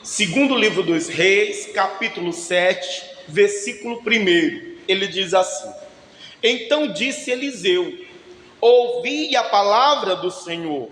Segundo livro dos Reis, capítulo 7, versículo 1, ele diz assim: Então disse Eliseu: ouvi a palavra do Senhor.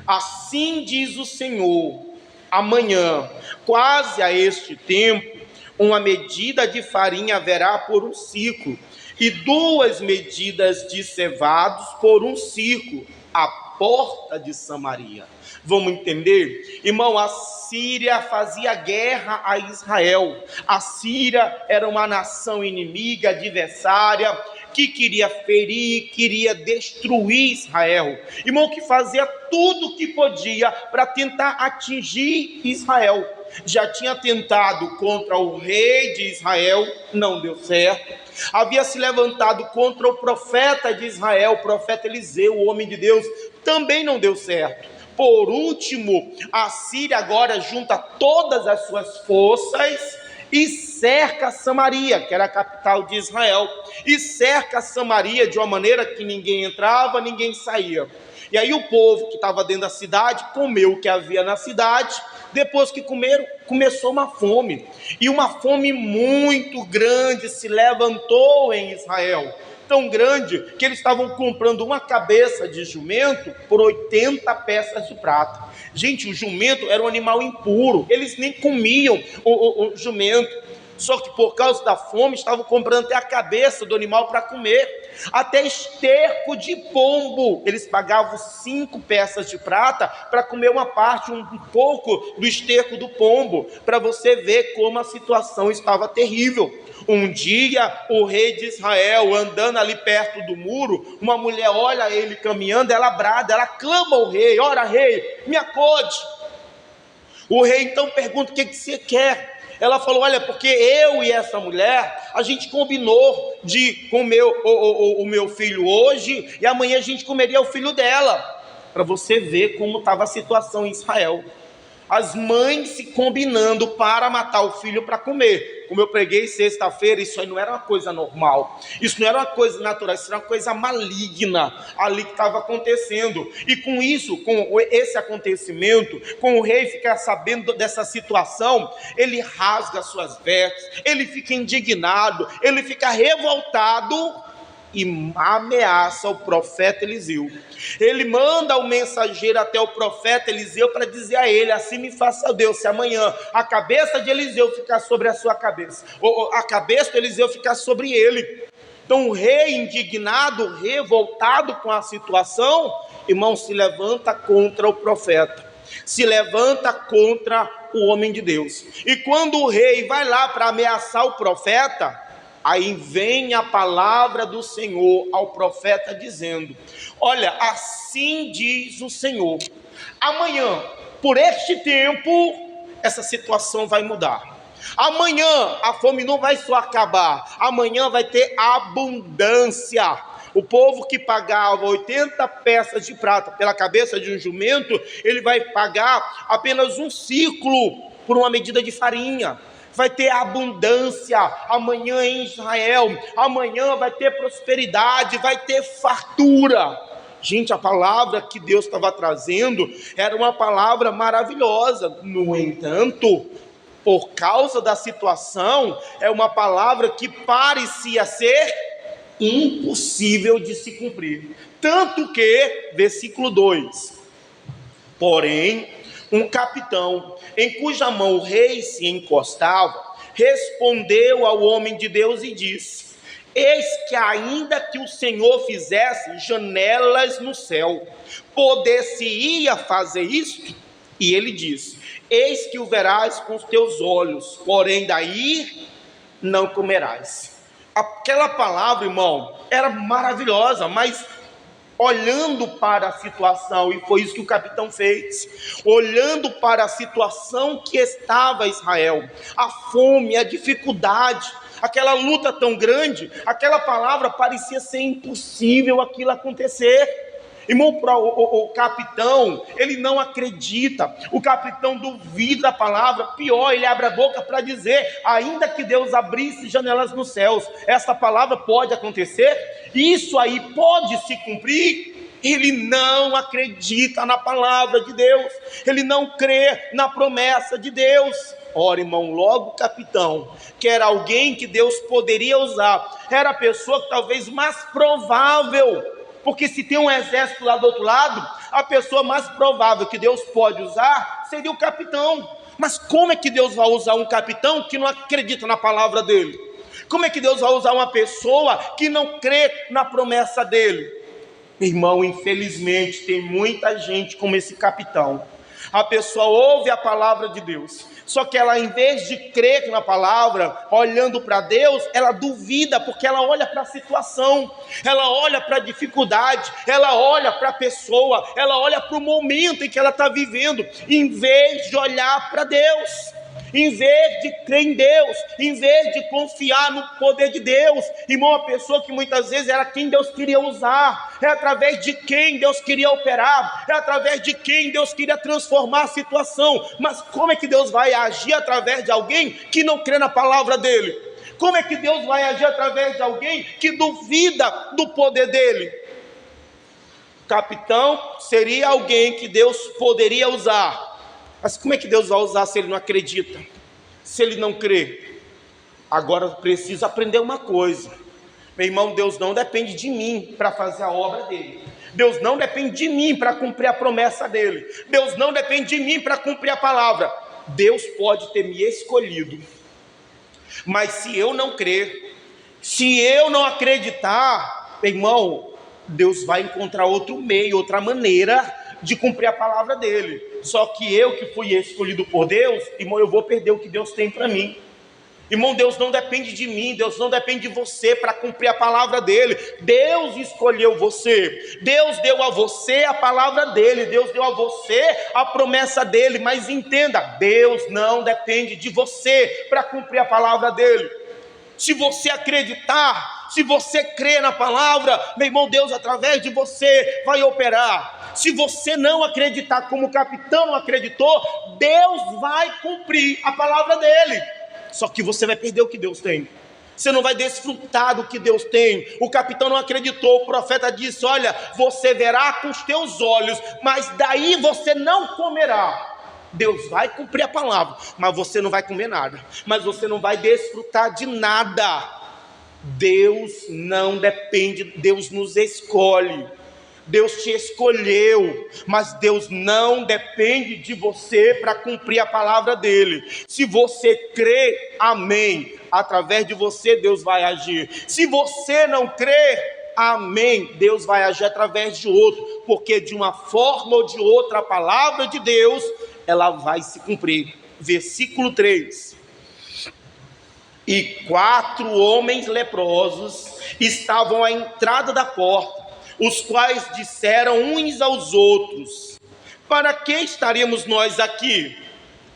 Assim diz o Senhor: amanhã, quase a este tempo, uma medida de farinha haverá por um ciclo, e 2 medidas de cevados por um ciclo, à porta de Samaria. Vamos entender? Irmão, a Síria fazia guerra a Israel. A Síria era uma nação inimiga, adversária, que queria ferir, queria destruir Israel. Irmão, que fazia tudo o que podia para tentar atingir Israel. Já tinha tentado contra o rei de Israel, não deu certo. Havia se levantado contra o profeta de Israel, o profeta Eliseu, o homem de Deus, também não deu certo. Por último, a Síria agora junta todas as suas forças e cerca Samaria, que era a capital de Israel, e cerca Samaria de uma maneira que ninguém entrava, ninguém saía. E aí o povo que estava dentro da cidade comeu o que havia na cidade. Depois que comeram, começou uma fome, e uma fome muito grande se levantou em Israel, tão grande que eles estavam comprando uma cabeça de jumento por 80 peças de prata. Gente, o jumento era um animal impuro, eles nem comiam o jumento, só que por causa da fome estavam comprando até a cabeça do animal para comer, até esterco de pombo. Eles pagavam 5 peças de prata para comer uma parte, um pouco do esterco do pombo, para você ver como a situação estava terrível. Um dia o rei de Israel, andando ali perto do muro, uma mulher olha ele caminhando, ela brada, ela clama ao rei: ora rei, me acode. O rei então pergunta: o que você quer? Ela falou: olha, porque eu e essa mulher, a gente combinou de comer o meu filho hoje, e amanhã a gente comeria o filho dela. Para você ver como estava a situação em Israel. As mães se combinando para matar o filho para comer. Como eu preguei sexta-feira, isso aí não era uma coisa normal, isso não era uma coisa natural, isso era uma coisa maligna ali que estava acontecendo. E com isso, com esse acontecimento, com o rei ficar sabendo dessa situação, ele rasga suas vestes, ele fica indignado, ele fica revoltado e ameaça o profeta Eliseu. Ele manda o mensageiro até o profeta Eliseu para dizer a ele: assim me faça Deus, se amanhã a cabeça de Eliseu ficar sobre a sua cabeça, ou a cabeça de Eliseu ficar sobre ele. Então o rei, indignado, revoltado com a situação, irmão, se levanta contra o profeta, se levanta contra o homem de Deus. E quando o rei vai lá para ameaçar o profeta, aí vem a palavra do Senhor ao profeta dizendo: olha, assim diz o Senhor, amanhã, por este tempo, essa situação vai mudar. Amanhã a fome não vai só acabar, amanhã vai ter abundância. O povo que pagava 80 peças de prata pela cabeça de um jumento, ele vai pagar apenas um ciclo por uma medida de farinha. Vai ter abundância amanhã em Israel, amanhã vai ter prosperidade, vai ter fartura. Gente, a palavra que Deus estava trazendo era uma palavra maravilhosa. No entanto, por causa da situação, é uma palavra que parecia ser impossível de se cumprir. Tanto que, versículo 2, porém, um capitão, em cuja mão o rei se encostava, respondeu ao homem de Deus e disse: eis que ainda que o Senhor fizesse janelas no céu, poder-se-ia fazer isto? E ele disse: eis que o verás com os teus olhos, porém daí não comerás. Aquela palavra, irmão, era maravilhosa, mas olhando para a situação, e foi isso que o capitão fez, olhando para a situação que estava Israel, a fome, a dificuldade, aquela luta tão grande, aquela palavra parecia ser impossível aquilo acontecer. Irmão, o capitão, ele não acredita, o capitão duvida da palavra, pior, ele abre a boca para dizer: ainda que Deus abrisse janelas nos céus, essa palavra pode acontecer? Isso aí pode se cumprir? ele não acredita na palavra de Deus, ele não crê na promessa de Deus. Ora, irmão, logo o capitão, que era alguém que Deus poderia usar, era a pessoa que talvez mais provável, porque se tem um exército lá do outro lado, a pessoa mais provável que Deus pode usar seria o capitão. Mas como é que Deus vai usar um capitão que não acredita na palavra dele? Como é que Deus vai usar uma pessoa que não crê na promessa dele? Irmão, infelizmente tem muita gente como esse capitão. A pessoa ouve a palavra de Deus, só que ela, em vez de crer na palavra, olhando para Deus, ela duvida, porque ela olha para a situação, ela olha para a dificuldade, ela olha para a pessoa, ela olha para o momento em que ela está vivendo, em vez de olhar para Deus, em vez de crer em Deus, em vez de confiar no poder de Deus. Irmão, a pessoa que muitas vezes era quem Deus queria usar, é através de quem Deus queria operar, é através de quem Deus queria transformar a situação. Mas como é que Deus vai agir através de alguém que não crê na palavra dele? Como é que Deus vai agir através de alguém que duvida do poder dele? O capitão seria alguém que Deus poderia usar. Mas como é que Deus vai usar se ele não acredita? Se ele não crê? Agora preciso aprender uma coisa. Meu irmão, Deus não depende de mim para fazer a obra dele. Deus não depende de mim para cumprir a promessa dele. Deus não depende de mim para cumprir a palavra. Deus pode ter me escolhido. Mas se eu não crer, se eu não acreditar, meu irmão, Deus vai encontrar outro meio, outra maneira de cumprir a palavra dele. Só que eu que fui escolhido por Deus, irmão, eu vou perder o que Deus tem para mim. Irmão, Deus não depende de mim, Deus não depende de você para cumprir a palavra dele. Deus escolheu você, Deus deu a você a palavra dele, Deus deu a você a promessa dele. Mas entenda, Deus não depende de você para cumprir a palavra dele. Se você acreditar, se você crer na palavra, meu irmão, Deus através de você vai operar. Se você não acreditar, como o capitão não acreditou, Deus vai cumprir a palavra dele. Só que você vai perder o que Deus tem. Você não vai desfrutar do que Deus tem. O capitão não acreditou. O profeta disse: olha, você verá com os teus olhos, mas daí você não comerá. Deus vai cumprir a palavra, mas você não vai comer nada, mas você não vai desfrutar de nada. Deus não depende, Deus nos escolhe. Deus te escolheu, mas Deus não depende de você para cumprir a palavra dele. Se você crê, amém, através de você Deus vai agir. Se você não crê, amém, Deus vai agir através de outro, porque de uma forma ou de outra a palavra de Deus, ela vai se cumprir. Versículo 3. E 4 homens leprosos estavam à entrada da porta, os quais disseram uns aos outros: para que estaríamos nós aqui?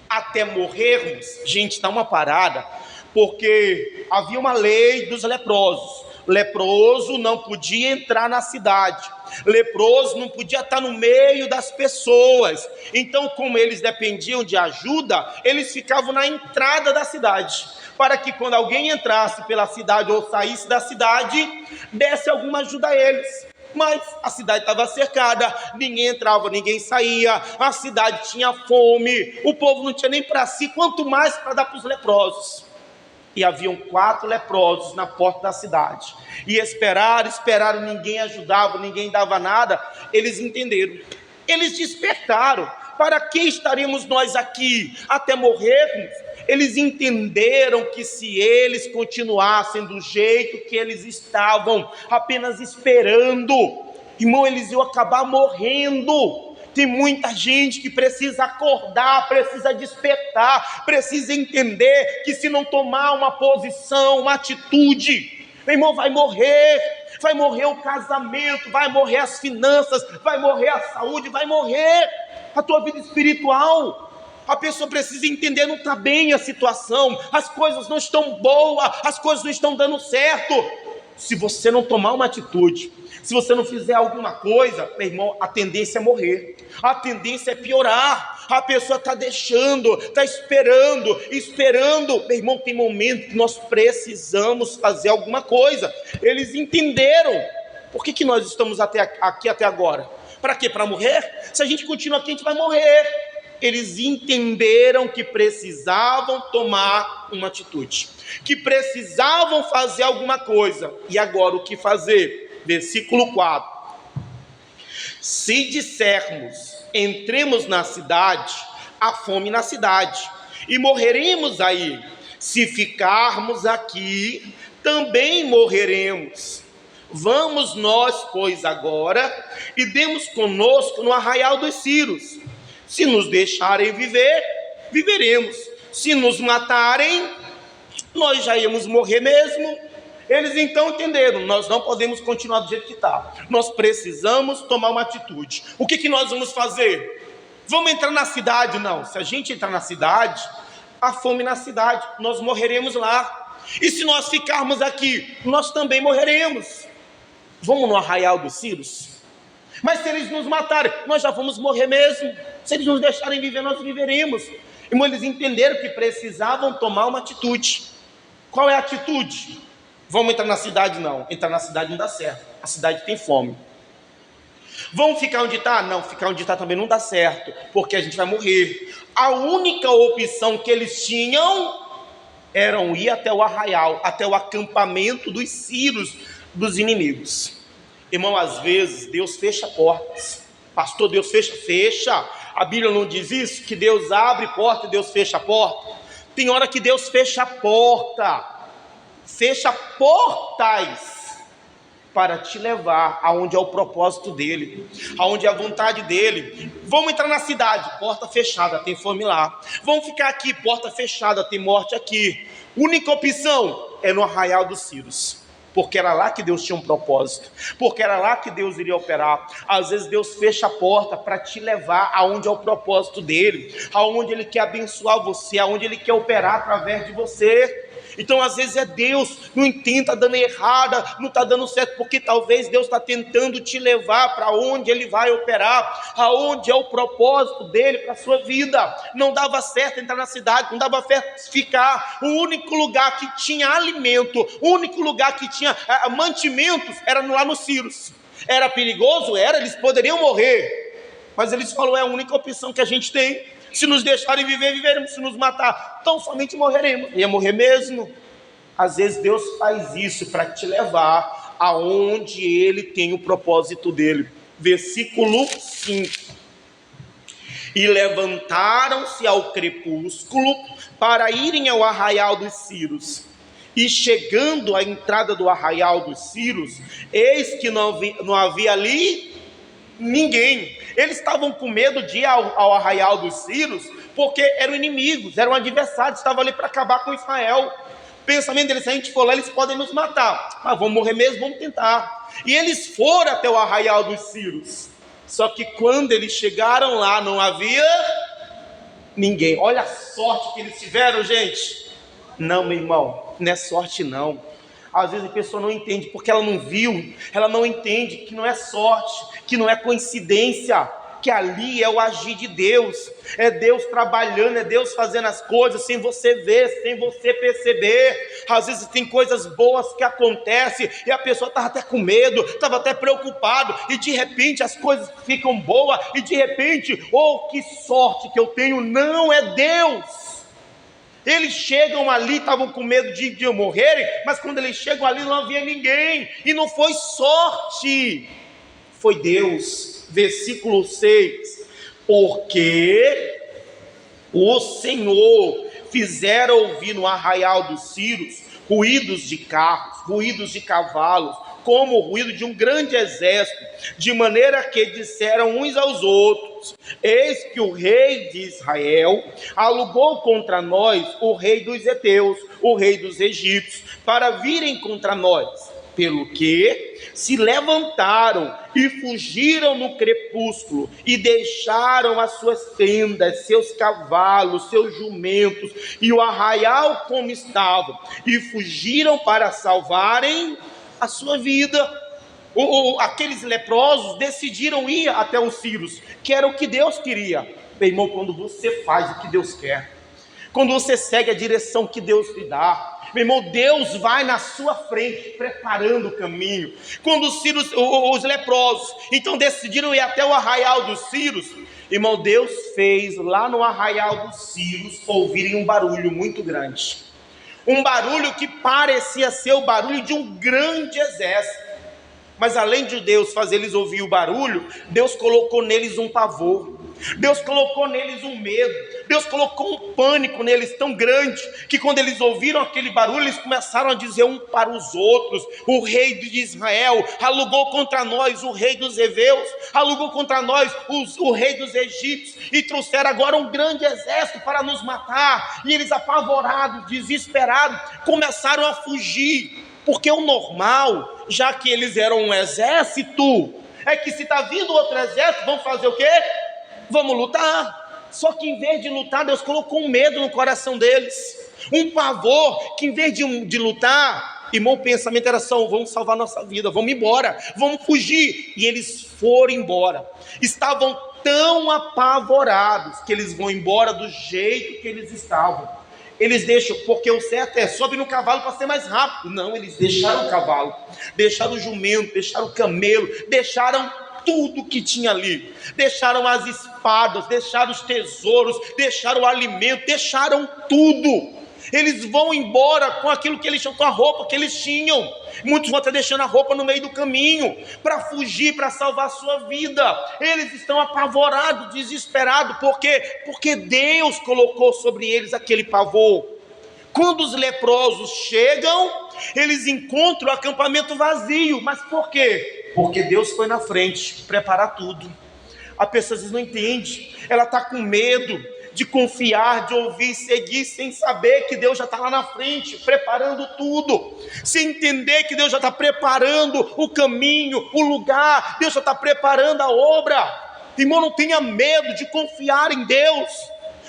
Até morrermos? Gente, dá uma parada, porque havia uma lei dos leprosos. Leproso não podia entrar na cidade, leproso não podia estar no meio das pessoas. Então, como eles dependiam de ajuda, eles ficavam na entrada da cidade, para que quando alguém entrasse pela cidade ou saísse da cidade, desse alguma ajuda a eles. Mas a cidade estava cercada, ninguém entrava, ninguém saía, a cidade tinha fome, o povo não tinha nem para si, quanto mais para dar para os leprosos. E haviam 4 leprosos na porta da cidade, e esperaram, ninguém ajudava, ninguém dava nada. Eles entenderam, eles despertaram: para que estaríamos nós aqui até morrermos? Eles entenderam que se eles continuassem do jeito que eles estavam, apenas esperando, irmão, eles iam acabar morrendo. Tem muita gente que precisa acordar, precisa despertar, precisa entender que se não tomar uma posição, uma atitude, meu irmão, vai morrer o casamento, vai morrer as finanças, vai morrer a saúde, vai morrer a tua vida espiritual. A pessoa precisa entender: não está bem a situação, as coisas não estão boas, as coisas não estão dando certo. Se você não tomar uma atitude, se você não fizer alguma coisa, meu irmão, a tendência é morrer, a tendência é piorar. A pessoa está deixando, está esperando. Meu irmão, tem momento que nós precisamos fazer alguma coisa. Eles entenderam, Por que nós estamos aqui até agora? Para quê? Para morrer? Se a gente continuar aqui, a gente vai morrer. Eles entenderam que precisavam tomar uma atitude, que precisavam fazer alguma coisa. E agora o que fazer? Versículo 4. Se dissermos, entremos na cidade, há fome na cidade, e morreremos aí. Se ficarmos aqui, também morreremos. Vamos nós, pois, agora, e demos conosco no arraial dos Círios. Se nos deixarem viver, viveremos. Se nos matarem, nós já íamos morrer mesmo. Eles então entenderam, nós não podemos continuar do jeito que está. Nós precisamos tomar uma atitude. O que nós vamos fazer? Vamos entrar na cidade? Não. Se a gente entrar na cidade, há fome na cidade, nós morreremos lá. E se nós ficarmos aqui, nós também morreremos. Vamos no arraial dos Círios? Mas se eles nos matarem, nós já vamos morrer mesmo. Se eles nos deixarem viver, nós viveremos. Irmão, eles entenderam que precisavam tomar uma atitude. Qual é a atitude? Vamos entrar na cidade? Não. Entrar na cidade não dá certo. A cidade tem fome. Vamos ficar onde está? Não, ficar onde está também não dá certo, porque a gente vai morrer. A única opção que eles tinham era ir até o arraial, até o acampamento dos Círios, dos inimigos. Irmão, às vezes Deus fecha portas. Pastor, Deus fecha. A Bíblia não diz isso? Que Deus abre porta e Deus fecha a porta? Tem hora que Deus fecha a porta. Fecha portais para te levar aonde é o propósito dele, aonde é a vontade dele. Vamos entrar na cidade, porta fechada, tem fome lá. Vamos ficar aqui, porta fechada, tem morte aqui. Única opção é no arraial dos Círios, porque era lá que Deus tinha um propósito, porque era lá que Deus iria operar. Às vezes Deus fecha a porta para te levar aonde é o propósito dele, aonde ele quer abençoar você, aonde ele quer operar através de você. Então às vezes é Deus, não entende, está dando errada, não está dando certo, porque talvez Deus está tentando te levar para onde Ele vai operar, aonde é o propósito dEle para a sua vida. Não dava certo entrar na cidade, não dava certo ficar. O único lugar que tinha alimento, o único lugar que tinha mantimentos era lá nos Círios. Era perigoso? Era, eles poderiam morrer, mas eles falaram, é a única opção que a gente tem. Se nos deixarem viver, viveremos. Se nos matar, então somente morreremos. Ia morrer mesmo. Às vezes Deus faz isso para te levar aonde Ele tem o propósito dele. Versículo 5. E levantaram-se ao crepúsculo para irem ao arraial dos Círios. E chegando à entrada do arraial dos Círios, eis que não havia ali ninguém. Eles estavam com medo de ir ao arraial dos Círios, porque eram inimigos, eram adversários, estavam ali para acabar com Israel. O pensamento deles, se a gente for lá, eles podem nos matar, mas vamos morrer mesmo, vamos tentar. E eles foram até o arraial dos Círios, só que quando eles chegaram lá, não havia ninguém. Olha a sorte que eles tiveram, gente. Não, meu irmão, não é sorte não. Às vezes a pessoa não entende, porque ela não viu, ela não entende que não é sorte, que não é coincidência, que ali é o agir de Deus, é Deus trabalhando, é Deus fazendo as coisas sem você ver, sem você perceber. Às vezes tem coisas boas que acontecem e a pessoa estava até com medo, estava até preocupado, e de repente as coisas ficam boas, e de repente, que sorte que eu tenho, não é Deus. Eles chegam ali, estavam com medo de morrerem, mas quando eles chegam ali não havia ninguém, e não foi sorte, foi Deus. Versículo 6, porque o Senhor fizera ouvir no arraial dos Círios ruídos de carros, ruídos de cavalos, como o ruído de um grande exército, de maneira que disseram uns aos outros: eis que o rei de Israel alugou contra nós o rei dos heteus, o rei dos egípcios, para virem contra nós. Pelo que se levantaram e fugiram no crepúsculo, e deixaram as suas tendas, seus cavalos, seus jumentos, e o arraial como estava, e fugiram para salvarem a sua vida. Aqueles leprosos decidiram ir até os Círios, que era o que Deus queria. Meu irmão, quando você faz o que Deus quer, quando você segue a direção que Deus lhe dá. Meu irmão, Deus vai na sua frente, preparando o caminho. Quando os leprosos, então decidiram ir até o arraial dos Círios, irmão, Deus fez lá no arraial dos Círios ouvirem um barulho muito grande. Um barulho que parecia ser o barulho de um grande exército. Mas além de Deus fazer eles ouvir o barulho, Deus colocou neles um pavor. Deus colocou neles um medo. Deus colocou um pânico neles tão grande, que quando eles ouviram aquele barulho, eles começaram a dizer um para os outros: o rei de Israel alugou contra nós o rei dos heveus, alugou contra nós o rei dos egípcios, e trouxeram agora um grande exército para nos matar. E eles, apavorados, desesperados, começaram a fugir. Porque o normal, já que eles eram um exército, é que se está vindo outro exército, vão fazer o quê? Vamos lutar. Só que em vez de lutar, Deus colocou um medo no coração deles, um pavor, que em vez de lutar, irmão, o pensamento era só: vamos salvar nossa vida, vamos embora, vamos fugir. E eles foram embora. Estavam tão apavorados que eles vão embora do jeito que eles estavam. Eles deixam, porque o certo é: sobe no cavalo para ser mais rápido. Não, eles deixaram o cavalo, deixaram o jumento, deixaram o camelo, deixaram tudo que tinha ali. Deixaram as espadas, deixaram os tesouros, deixaram o alimento, deixaram tudo. Eles vão embora com aquilo que eles tinham, com a roupa que eles tinham. Muitos vão estar deixando a roupa no meio do caminho, para fugir, para salvar a sua vida. Eles estão apavorados, desesperados. Por quê? Porque Deus colocou sobre eles aquele pavor. Quando os leprosos chegam, eles encontram o acampamento vazio. Mas por quê? Porque Deus foi na frente preparar tudo. A pessoa às vezes não entende, ela está com medo de confiar, de ouvir, seguir, sem saber que Deus já está lá na frente, preparando tudo, sem entender que Deus já está preparando o caminho, o lugar, Deus já está preparando a obra. Irmão, não tenha medo de confiar em Deus,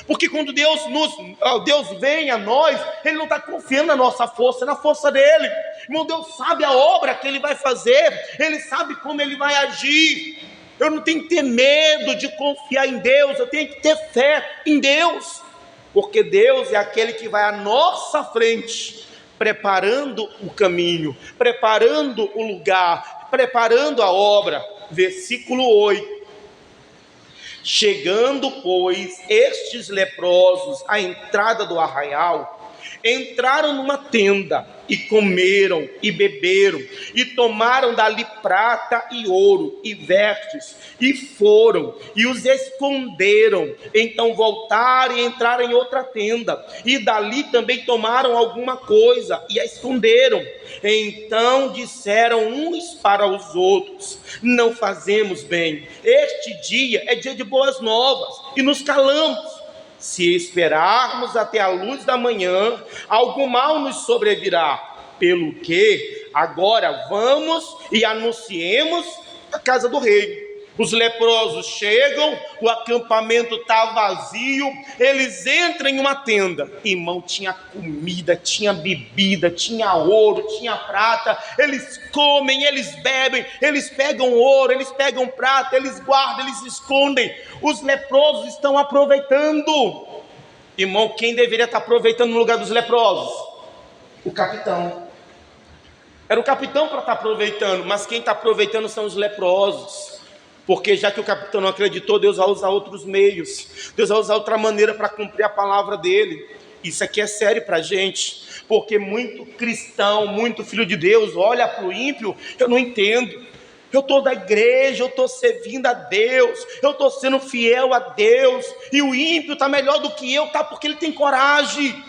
porque quando Deus vem a nós, Ele não está confiando na nossa força, na força dEle. Irmão, Deus sabe a obra que Ele vai fazer, Ele sabe como Ele vai agir. Eu não tenho que ter medo de confiar em Deus, eu tenho que ter fé em Deus, porque Deus é aquele que vai à nossa frente, preparando o caminho, preparando o lugar, preparando a obra. Versículo 8: chegando, pois, estes leprosos à entrada do arraial, entraram numa tenda, e comeram, e beberam, e tomaram dali prata e ouro, e vestes, e foram, e os esconderam. Então voltaram e entraram em outra tenda, e dali também tomaram alguma coisa, e a esconderam. Então disseram uns para os outros: não fazemos bem, este dia é dia de boas novas, e nos calamos. Se esperarmos até a luz da manhã, algum mal nos sobrevirá. Pelo que agora vamos e anunciemos a casa do rei. Os leprosos chegam, o acampamento está vazio, eles entram em uma tenda. Irmão, tinha comida, tinha bebida, tinha ouro, tinha prata. Eles comem, eles bebem, eles pegam ouro, eles pegam prata, eles guardam, eles escondem. Os leprosos estão aproveitando. Irmão, quem deveria estar aproveitando no lugar dos leprosos? O capitão. Era o capitão para estar aproveitando, mas quem está aproveitando são os leprosos. Porque já que o capitão não acreditou, Deus vai usar outros meios, Deus vai usar outra maneira para cumprir a palavra dele. Isso aqui é sério para a gente, porque muito cristão, muito filho de Deus olha para o ímpio: eu não entendo, eu estou da igreja, eu estou servindo a Deus, eu estou sendo fiel a Deus, e o ímpio está melhor do que eu. Está porque ele tem coragem,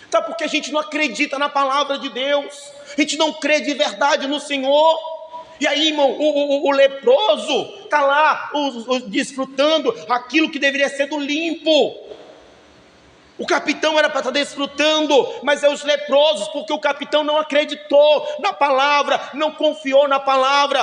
está porque a gente não acredita na palavra de Deus, a gente não crê de verdade no Senhor. E aí, irmão, o leproso está lá desfrutando aquilo que deveria ser do limpo. O capitão era para estar desfrutando, mas é os leprosos, porque o capitão não acreditou na palavra, não confiou na palavra.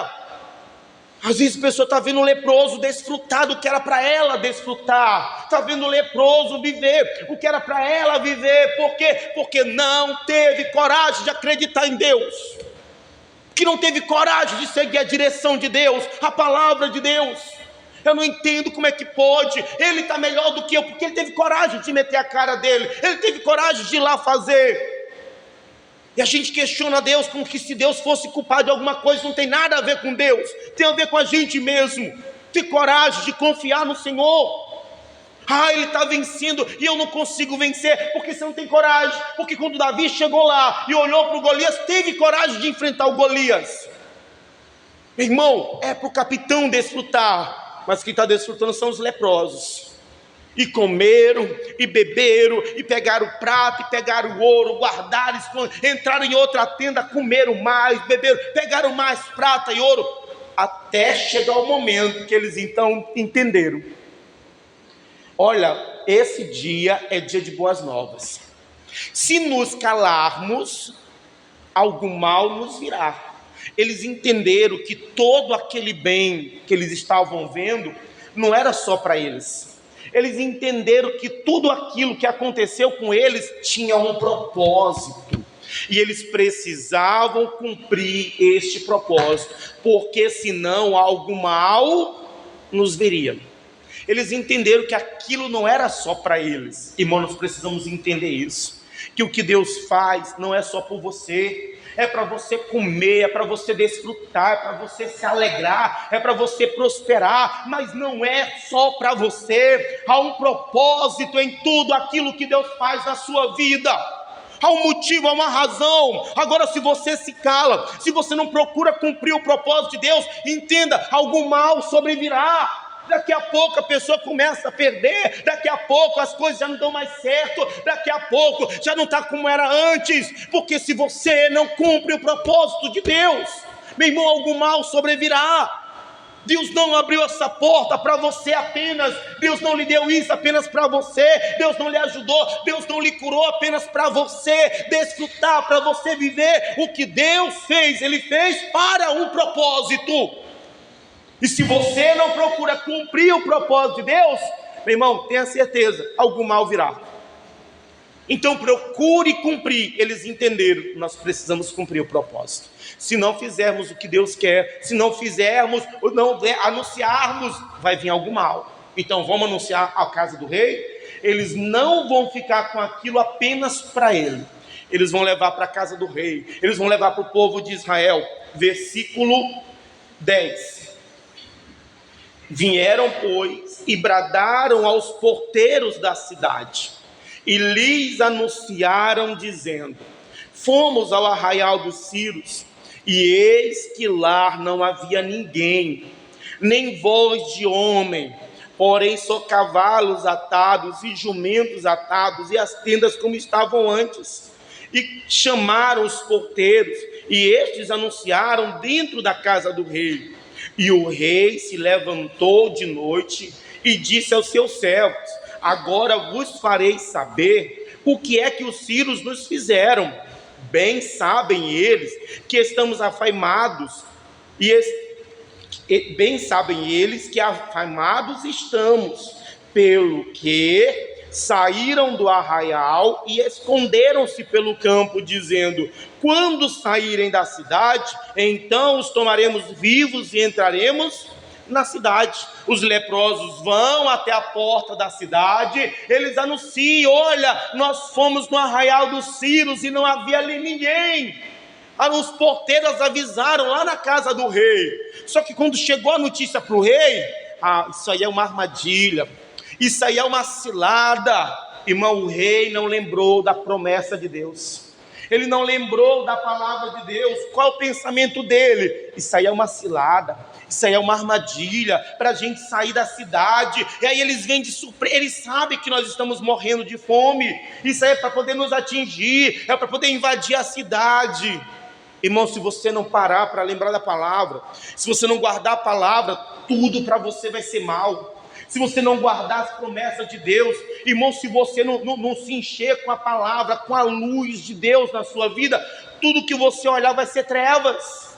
Às vezes a pessoa está vendo o leproso desfrutar do que era para ela desfrutar, está vendo o leproso viver o que era para ela viver. Por quê? Porque não teve coragem de acreditar em Deus, que não teve coragem de seguir a direção de Deus, a palavra de Deus. eu não entendo como é que pode, ele está melhor do que eu, porque ele teve coragem de meter a cara dele, ele teve coragem de ir lá fazer. E a gente questiona Deus como que se Deus fosse culpado de alguma coisa. Não tem nada a ver com Deus, tem a ver com a gente mesmo. Ter coragem de confiar no Senhor. Ele está vencendo e eu não consigo vencer, porque você não tem coragem. Porque quando Davi chegou lá e olhou para o Golias, teve coragem de enfrentar o Golias. Meu irmão, é para o capitão desfrutar, mas quem está desfrutando são os leprosos. E comeram, e beberam, e pegaram o prato, e pegaram o ouro, guardaram, entraram em outra tenda, comeram mais, beberam, pegaram mais prata e ouro, até chegar o momento que eles então entenderam. Olha, esse dia é dia de boas novas. Se nos calarmos, algo mal nos virá. Eles entenderam que todo aquele bem que eles estavam vendo, não era só para eles. Eles entenderam que tudo aquilo que aconteceu com eles tinha um propósito. E eles precisavam cumprir este propósito, porque senão algo mal nos viria. Eles entenderam que aquilo não era só para eles. Irmão, nós precisamos entender isso. Que o que Deus faz não é só por você. É para você comer, é para você desfrutar, é para você se alegrar, é para você prosperar, mas não é só para você. Há um propósito em tudo aquilo que Deus faz na sua vida. Há um motivo, há uma razão. Agora, se você se cala, se você não procura cumprir o propósito de Deus, entenda, algo mal sobrevirá. Daqui a pouco a pessoa começa a perder, daqui a pouco as coisas já não dão mais certo, daqui a pouco já não está como era antes, porque se você não cumpre o propósito de Deus, meu irmão, algo mal sobrevirá. Deus não abriu essa porta para você apenas, Deus não lhe deu isso apenas para você, Deus não lhe ajudou, Deus não lhe curou apenas para você desfrutar, para você viver. O que Deus fez, Ele fez para um propósito. E se você não procura cumprir o propósito de Deus, meu irmão, tenha certeza, algo mal virá. Então procure cumprir. Eles entenderam, nós precisamos cumprir o propósito. Se não fizermos o que Deus quer, se não fizermos, ou não anunciarmos, vai vir algo mal. Então vamos anunciar a casa do rei. Eles não vão ficar com aquilo apenas para ele. Eles vão levar para a casa do rei. Eles vão levar para o povo de Israel. Versículo 10. Vieram, pois, e bradaram aos porteiros da cidade, e lhes anunciaram, dizendo: fomos ao arraial dos Sírios, e eis que lá não havia ninguém, nem voz de homem, porém só cavalos atados e jumentos atados, e as tendas como estavam antes. E chamaram os porteiros, e estes anunciaram dentro da casa do rei. E o rei se levantou de noite e disse aos seus servos: agora vos farei saber o que é que os sírios nos fizeram. Bem sabem eles que estamos afaimados, bem sabem eles que afaimados estamos, pelo que saíram do arraial e esconderam-se pelo campo, dizendo: quando saírem da cidade, então os tomaremos vivos e entraremos na cidade. Os leprosos vão até a porta da cidade, eles anunciam: olha, nós fomos no arraial dos Sírios e não havia ali ninguém. Os porteiros avisaram lá na casa do rei. Só que quando chegou a notícia para o rei, isso aí é uma armadilha, isso aí é uma cilada. Irmão, o rei não lembrou da promessa de Deus. Ele não lembrou da palavra de Deus. Qual é o pensamento dele? Isso aí é uma cilada, isso aí é uma armadilha para a gente sair da cidade. E aí eles vêm de surpresa. Eles sabem que nós estamos morrendo de fome. Isso aí é para poder nos atingir, é para poder invadir a cidade. Irmão, se você não parar para lembrar da palavra, se você não guardar a palavra, tudo para você vai ser mal. Se você não guardar as promessas de Deus, irmão, se você não se encher com a palavra, com a luz de Deus na sua vida, tudo que você olhar vai ser trevas.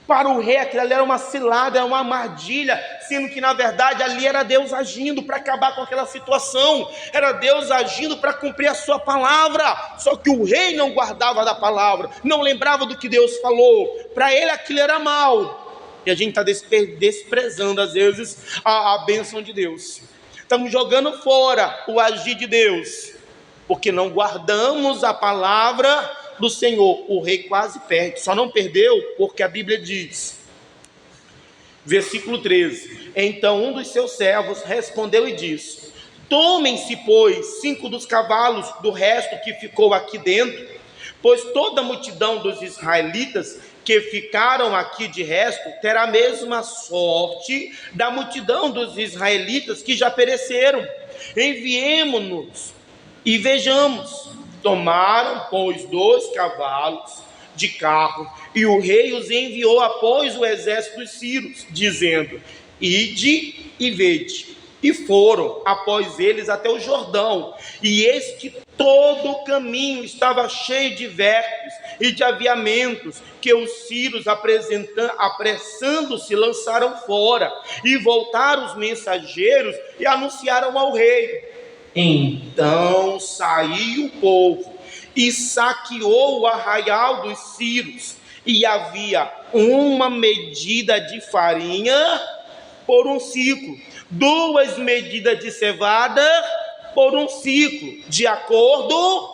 Para o rei aquilo ali era uma cilada, era uma armadilha, sendo que na verdade ali era Deus agindo para acabar com aquela situação, era Deus agindo para cumprir a sua palavra. Só que o rei não guardava da palavra, não lembrava do que Deus falou. Para ele aquilo era mal. E a gente está desprezando às vezes a bênção de Deus. Estamos jogando fora o agir de Deus, porque não guardamos a palavra do Senhor. O rei quase perde, só não perdeu porque a Bíblia diz, versículo 13: então um dos seus servos respondeu e disse: tomem-se, pois, 5 dos cavalos do resto que ficou aqui dentro, pois toda a multidão dos israelitas que ficaram aqui de resto terá a mesma sorte da multidão dos israelitas que já pereceram. Enviemo-nos e vejamos. Tomaram, pois, 2 cavalos de carro, e o rei os enviou após o exército dos sírios, dizendo: ide e vede. E foram após eles até o Jordão, e eis que todo o caminho estava cheio de vermes e de aviamentos, que os sírios, apressando-se, lançaram fora. E voltaram os mensageiros e anunciaram ao rei. Então saiu o povo e saqueou o arraial dos sírios, e havia uma medida de farinha por um ciclo, 2 medidas de cevada por um ciclo, de acordo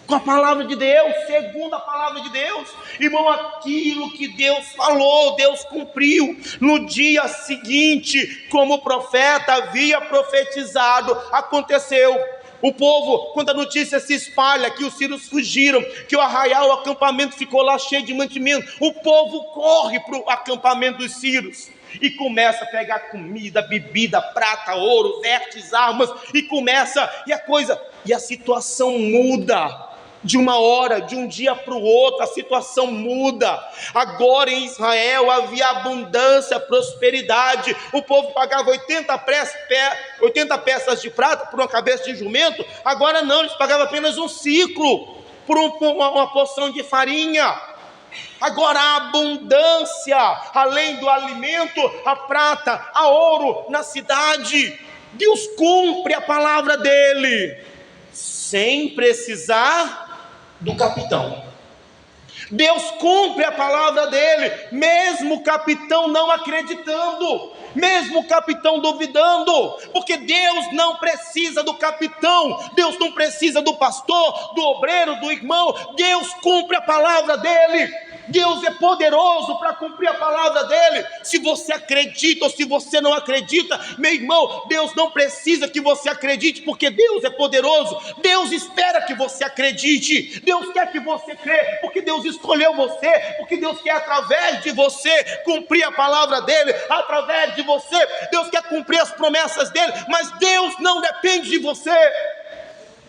com a palavra de Deus, segundo a palavra de Deus. Irmão, aquilo que Deus falou, Deus cumpriu. No dia seguinte, como o profeta havia profetizado, aconteceu. O povo, quando a notícia se espalha que os sírios fugiram, que o arraial, o acampamento ficou lá cheio de mantimento, o povo corre para o acampamento dos sírios e começa a pegar comida, bebida, prata, ouro, vestes, armas, e a situação muda. De uma hora, de um dia para o outro, a situação muda. Agora em Israel havia abundância, prosperidade. O povo pagava 80 peças de prata por uma cabeça de jumento. Agora não, eles pagavam apenas um ciclo por uma porção de farinha. Agora a abundância, além do alimento, a prata, a ouro na cidade. Deus cumpre a palavra dele, sem precisar do capitão. Deus cumpre a palavra dele, mesmo o capitão não acreditando, mesmo o capitão duvidando, porque Deus não precisa do capitão, Deus não precisa do pastor, do obreiro, do irmão. Deus cumpre a palavra dele. Deus é poderoso para cumprir a palavra dele. Se você acredita ou se você não acredita, meu irmão, Deus não precisa que você acredite, porque Deus é poderoso. Deus espera que você acredite. Deus quer que você crê, porque Deus escolheu você, porque Deus quer através de você cumprir a palavra dele, através de você. Deus quer cumprir as promessas dele, mas Deus não depende de você.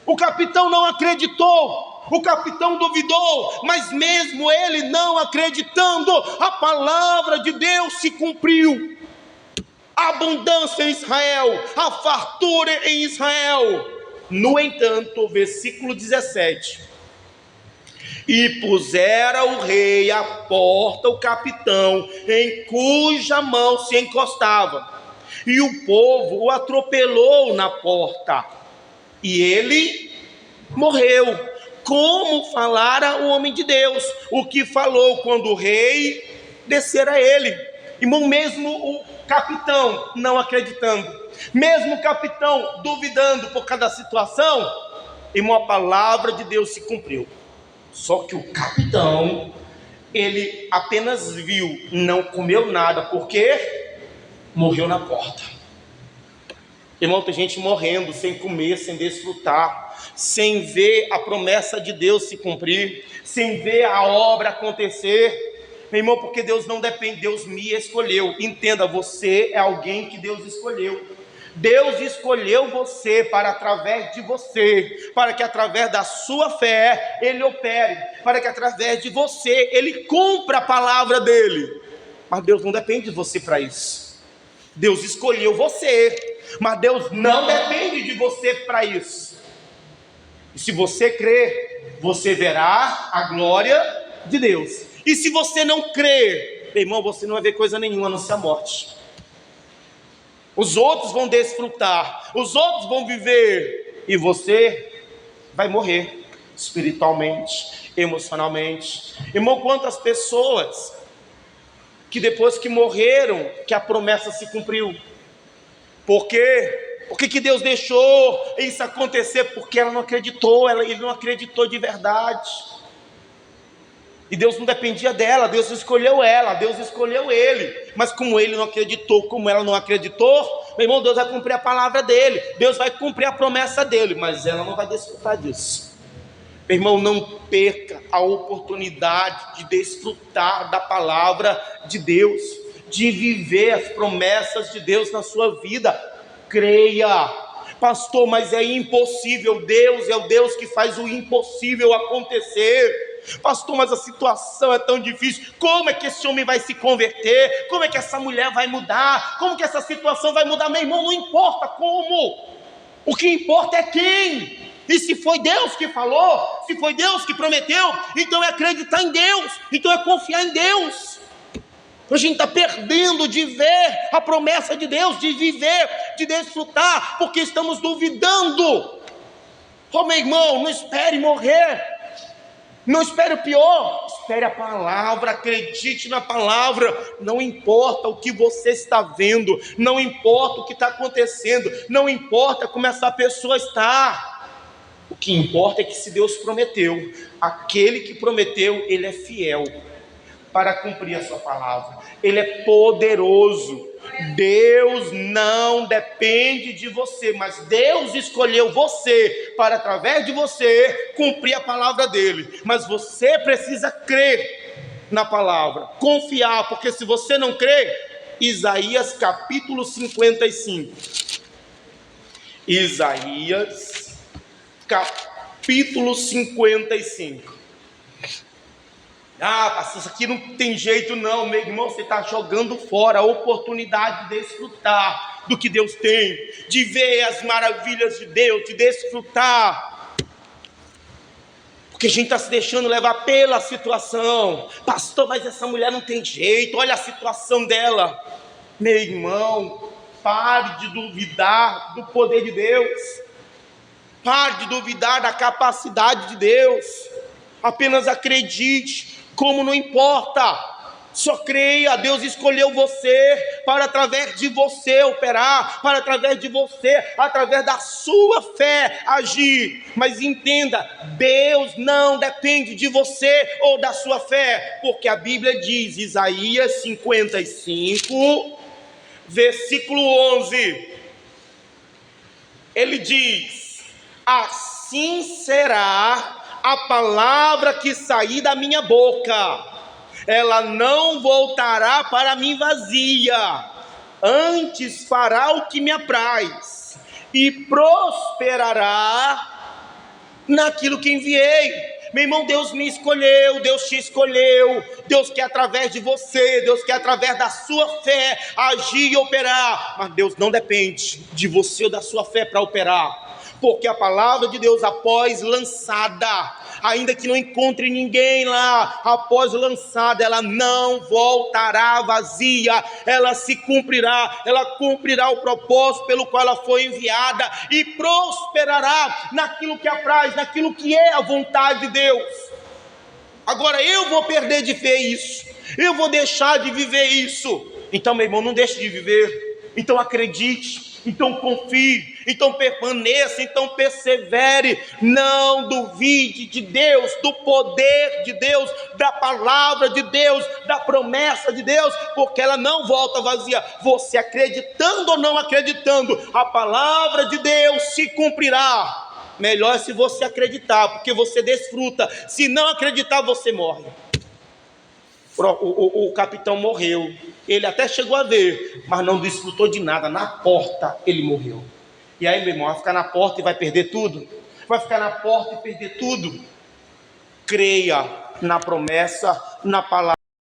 O capitão não acreditou, o capitão duvidou, mas mesmo ele não acreditando, a palavra de Deus se cumpriu. A abundância em Israel, a fartura em Israel. No entanto, versículo 17: e pusera o rei à porta o capitão, em cuja mão se encostava, e o povo o atropelou na porta, e ele morreu, como falara o homem de Deus, o que falou quando o rei descer a ele. Irmão, mesmo o capitão não acreditando, mesmo o capitão duvidando por cada situação, irmão, a palavra de Deus se cumpriu. Só que o capitão, ele apenas viu, não comeu nada, porque morreu na porta. Irmão, tem gente morrendo sem comer, sem desfrutar, sem ver a promessa de Deus se cumprir, sem ver a obra acontecer. Meu irmão, porque Deus não depende, Deus me escolheu. Entenda, você é alguém que Deus escolheu. Deus escolheu você para através de você, para que através da sua fé Ele opere, para que através de você Ele cumpra a palavra dEle. Mas Deus não depende de você para isso. Deus escolheu você, mas Deus não depende de você para isso. E se você crer, você verá a glória de Deus. E se você não crer, meu irmão, você não vai ver coisa nenhuma a não ser a morte. Os outros vão desfrutar, os outros vão viver, e você vai morrer espiritualmente, emocionalmente. Irmão, quantas pessoas que depois que morreram, que a promessa se cumpriu. Por quê? Por que Deus deixou isso acontecer? Porque ela não acreditou, ele não acreditou de verdade. E Deus não dependia dela, Deus escolheu ela, Deus escolheu ele. Mas como ele não acreditou, como ela não acreditou, meu irmão, Deus vai cumprir a palavra dele, Deus vai cumprir a promessa dele, mas ela não vai desfrutar disso. Meu irmão, não perca a oportunidade de desfrutar da palavra de Deus, de viver as promessas de Deus na sua vida. Creia. Pastor, mas é impossível. Deus é o Deus que faz o impossível acontecer. Pastor, mas a situação é tão difícil. Como é que esse homem vai se converter? Como é que essa mulher vai mudar? Como que essa situação vai mudar? Meu irmão, não importa como. O que importa é quem. E se foi Deus que falou, se foi Deus que prometeu, então é acreditar em Deus, então é confiar em Deus. A gente está perdendo de ver a promessa de Deus, de viver, de desfrutar, porque estamos duvidando. Oh, meu irmão, não espere morrer, não espere o pior, espere a palavra, acredite na palavra. Não importa o que você está vendo, não importa o que está acontecendo, não importa como essa pessoa está. O que importa é que se Deus prometeu, aquele que prometeu, ele é fiel para cumprir a sua palavra. Ele é poderoso. Deus não depende de você, mas Deus escolheu você para, através de você, cumprir a palavra dele. Mas você precisa crer na palavra, confiar, porque se você não crer, Isaías capítulo 55. Isaías capítulo 55. Ah, pastor, isso aqui não tem jeito não, meu irmão, você está jogando fora a oportunidade de desfrutar do que Deus tem, de ver as maravilhas de Deus, de desfrutar, porque a gente está se deixando levar pela situação. Pastor, mas essa mulher não tem jeito, olha a situação dela. Meu irmão, pare de duvidar do poder de Deus, pare de duvidar da capacidade de Deus, apenas acredite. Como não importa, só creia. Deus escolheu você para, através de você, operar, para, através de você, através da sua fé, agir. Mas entenda, Deus não depende de você ou da sua fé, porque a Bíblia diz, Isaías 55, versículo 11, ele diz: assim será a palavra que sair da minha boca, ela não voltará para mim vazia, antes fará o que me apraz, e prosperará naquilo que enviei. Meu irmão, Deus me escolheu, Deus te escolheu, Deus quer através de você, Deus quer através da sua fé agir e operar, mas Deus não depende de você ou da sua fé para operar, porque a palavra de Deus, após lançada, ainda que não encontre ninguém lá, após lançada, ela não voltará vazia, ela se cumprirá, ela cumprirá o propósito pelo qual ela foi enviada, e prosperará naquilo que apraz, naquilo que é a vontade de Deus. Agora eu vou perder de ver isso, eu vou deixar de viver isso. Então, meu irmão, não deixe de viver, então acredite, então confie, então permaneça, então persevere. Não duvide de Deus, do poder de Deus, da palavra de Deus, da promessa de Deus, porque ela não volta vazia. Você acreditando ou não acreditando, a palavra de Deus se cumprirá. Melhor é se você acreditar, porque você desfruta. Se não acreditar, você morre. O capitão morreu, ele até chegou a ver, mas não desfrutou de nada. Na porta ele morreu. E aí, meu irmão, vai ficar na porta e vai perder tudo? Vai ficar na porta e perder tudo? Creia na promessa, na palavra.